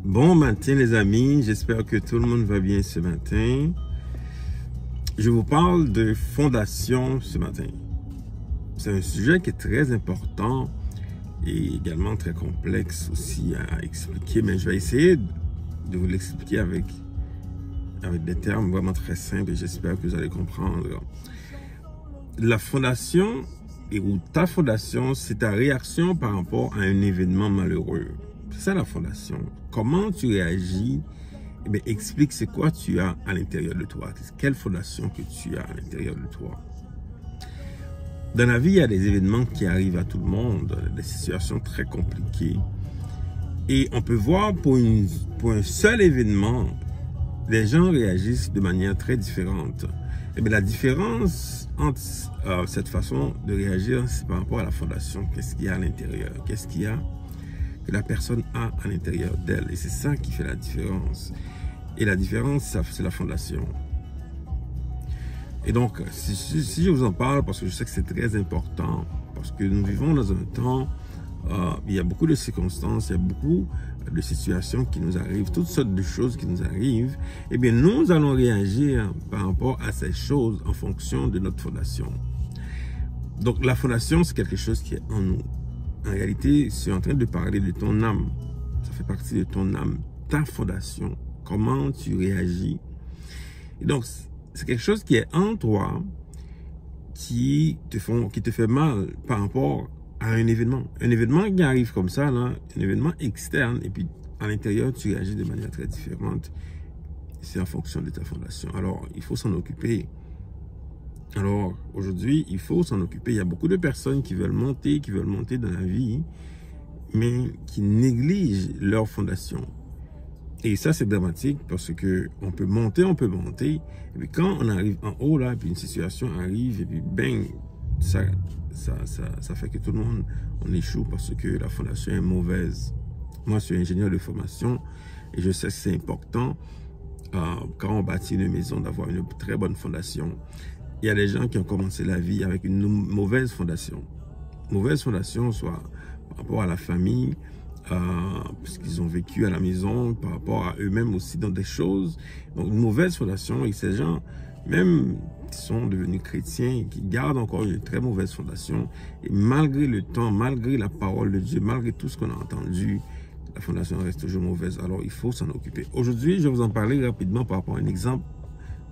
Bon matin les amis, j'espère que tout le monde va bien ce matin. Je vous parle de fondation ce matin. C'est un sujet qui est très important et également très complexe aussi à expliquer, mais je vais essayer de vous l'expliquer avec des termes vraiment très simples et j'espère que vous allez comprendre. La fondation ou ta fondation, c'est ta réaction par rapport à un événement malheureux. C'est ça la fondation. Comment tu réagis? Eh bien, explique c'est quoi tu as à l'intérieur de toi. Quelle fondation que tu as à l'intérieur de toi. Dans la vie, il y a des événements qui arrivent à tout le monde, des situations très compliquées. Et on peut voir pour un seul événement, les gens réagissent de manière très différente. Eh bien, la différence entre cette façon de réagir, c'est par rapport à la fondation. Qu'est-ce qu'il y a à l'intérieur? Qu'est-ce qu'il y a que la personne a à l'intérieur d'elle? Et c'est ça qui fait la différence. Et la différence, c'est la fondation. Et donc, si je vous en parle, parce que je sais que c'est très important, parce que nous vivons dans un temps, il y a beaucoup de circonstances, il y a beaucoup de situations qui nous arrivent, toutes sortes de choses qui nous arrivent, eh bien, nous allons réagir par rapport à ces choses en fonction de notre fondation. Donc, la fondation, c'est quelque chose qui est en nous. En réalité, je suis en train de parler de ton âme. Ça fait partie de ton âme, ta fondation. Comment tu réagis. Et donc, c'est quelque chose qui est en toi qui te fait mal par rapport à un événement. Un événement qui arrive comme ça, là, un événement externe, et puis à l'intérieur, tu réagis de manière très différente. C'est en fonction de ta fondation. Alors, il faut s'en occuper. Alors, aujourd'hui, il faut s'en occuper. Il y a beaucoup de personnes qui veulent monter dans la vie, mais qui négligent leur fondation. Et ça, c'est dramatique parce que on peut monter. Et puis quand on arrive en haut, là, et puis une situation arrive, et puis bang, ça fait que tout le monde, on échoue parce que la fondation est mauvaise. Moi, je suis ingénieur de formation et je sais que c'est important quand on bâtit une maison d'avoir une très bonne fondation. Il y a des gens qui ont commencé la vie avec une mauvaise fondation. Mauvaise fondation, soit par rapport à la famille, parce qu'ils ont vécu à la maison, par rapport à eux-mêmes aussi dans des choses. Donc, une mauvaise fondation, et ces gens, même qui sont devenus chrétiens, qui gardent encore une très mauvaise fondation, et malgré le temps, malgré la parole de Dieu, malgré tout ce qu'on a entendu, la fondation reste toujours mauvaise. Alors, il faut s'en occuper. Aujourd'hui, je vais vous en parler rapidement par rapport à un exemple.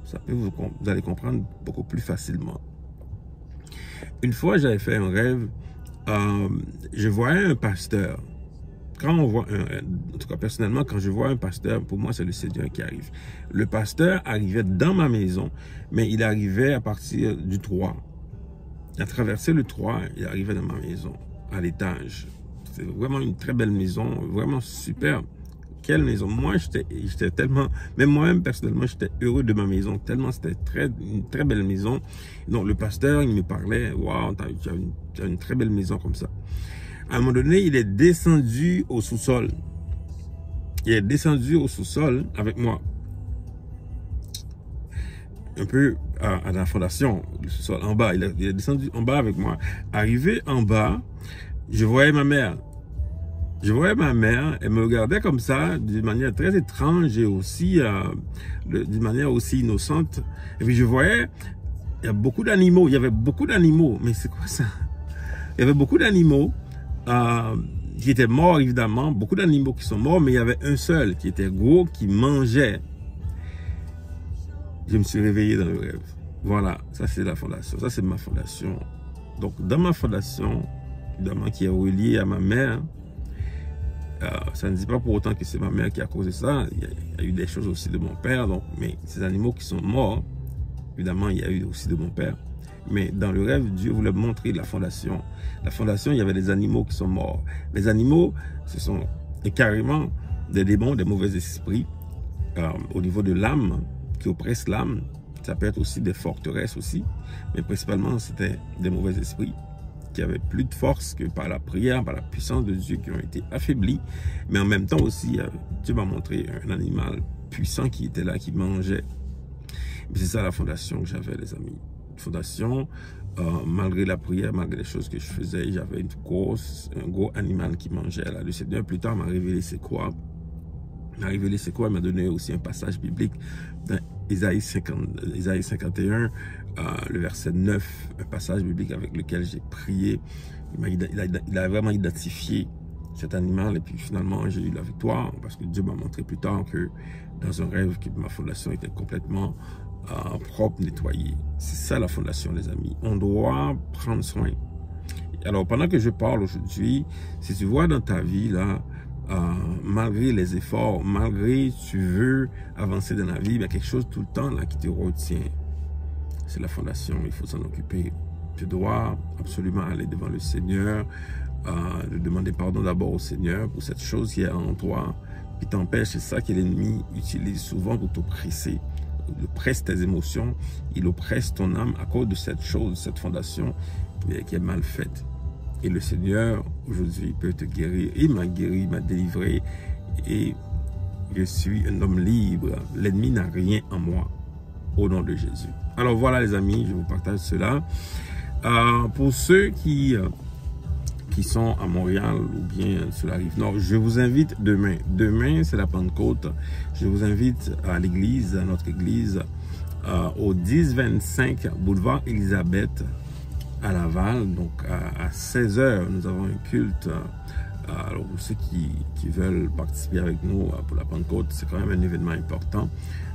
Ça peut vous allez comprendre beaucoup plus facilement. Une fois, j'avais fait un rêve. Je voyais un pasteur. Quand on voit en tout cas personnellement, quand je vois un pasteur, pour moi c'est le Seigneur qui arrive. Le pasteur arrivait dans ma maison, mais il arrivait à partir du toit. Il a traversé le toit, il arrivait dans ma maison, à l'étage. C'est vraiment une très belle maison, vraiment superbe. Quelle maison! Moi, j'étais tellement, même moi-même personnellement, j'étais heureux de ma maison, tellement c'était une très belle maison. Donc le pasteur, il me parlait, waouh, tu as une très belle maison comme ça. À un moment donné, il est descendu au sous-sol. Il est descendu au sous-sol avec moi. Un peu à la fondation, le sous-sol, en bas. Il est descendu en bas avec moi. Arrivé en bas, je voyais ma mère. Je voyais ma mère, elle me regardait comme ça, d'une manière très étrange et aussi, d'une manière aussi innocente. Et puis je voyais, il y a beaucoup d'animaux, il y avait beaucoup d'animaux. Mais c'est quoi ça? Il y avait beaucoup d'animaux. Qui étaient morts évidemment, beaucoup d'animaux qui sont morts, mais il y avait un seul qui était gros, qui mangeait. Je me suis réveillé dans le rêve. Voilà, ça c'est la fondation, ça c'est ma fondation. Donc dans ma fondation, évidemment qui est reliée à ma mère, ça ne dit pas pour autant que c'est ma mère qui a causé ça, il y a eu des choses aussi de mon père, donc, mais ces animaux qui sont morts, évidemment il y a eu aussi de mon père. Mais dans le rêve, Dieu voulait montrer la fondation. La fondation, il y avait des animaux qui sont morts. Les animaux, ce sont carrément des démons, des mauvais esprits au niveau de l'âme, qui oppressent l'âme. Ça peut être aussi des forteresses aussi. Mais principalement, c'était des mauvais esprits qui avaient plus de force que par la prière, par la puissance de Dieu, qui ont été affaiblis. Mais en même temps aussi, Dieu m'a montré un animal puissant qui était là, qui mangeait. C'est ça la fondation que j'avais, les amis. Fondation, malgré la prière, malgré les choses que je faisais, j'avais un gros animal qui mangeait là. Le Seigneur plus tard m'a révélé c'est quoi. m'a révélé c'est quoi. Il m'a donné aussi un passage biblique dans Isaïe 51, le verset 9, un passage biblique avec lequel j'ai prié. Il a vraiment identifié cet animal et puis finalement j'ai eu la victoire parce que Dieu m'a montré plus tard que dans un rêve que ma fondation était complètement propre, nettoyée. C'est ça la fondation, les amis. On doit prendre soin. Alors pendant que je parle aujourd'hui, si tu vois dans ta vie là, malgré les efforts, malgré tu veux avancer dans la vie, il y a quelque chose tout le temps là qui te retient. C'est la fondation, il faut s'en occuper. Tu dois absolument aller devant le Seigneur, demander pardon d'abord au Seigneur pour cette chose qui est en toi, qui t'empêche. C'est ça que l'ennemi utilise souvent pour t'oppresser. Il oppresse tes émotions, il oppresse ton âme à cause de cette chose, cette fondation qui est mal faite. Et le Seigneur, aujourd'hui, peut te guérir. Il m'a guéri, il m'a délivré. Et je suis un homme libre. L'ennemi n'a rien en moi. Au nom de Jésus. Alors voilà les amis, je vous partage cela. Pour ceux qui sont à Montréal ou bien sur la rive nord, je vous invite demain. Demain, c'est la Pentecôte. Je vous invite à l'église, à notre église, au 1025 boulevard Élisabeth à Laval. Donc à 16h, nous avons un culte. Alors pour ceux qui veulent participer avec nous pour la Pentecôte, c'est quand même un événement important.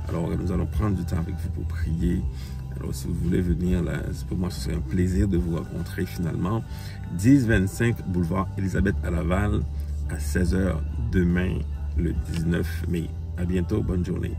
Alors nous allons prendre du temps avec vous pour prier. Alors si vous voulez venir là, pour moi ce serait un plaisir de vous rencontrer finalement. 1025 boulevard Élisabeth à Laval à 16h demain le 19 mai. À bientôt, bonne journée.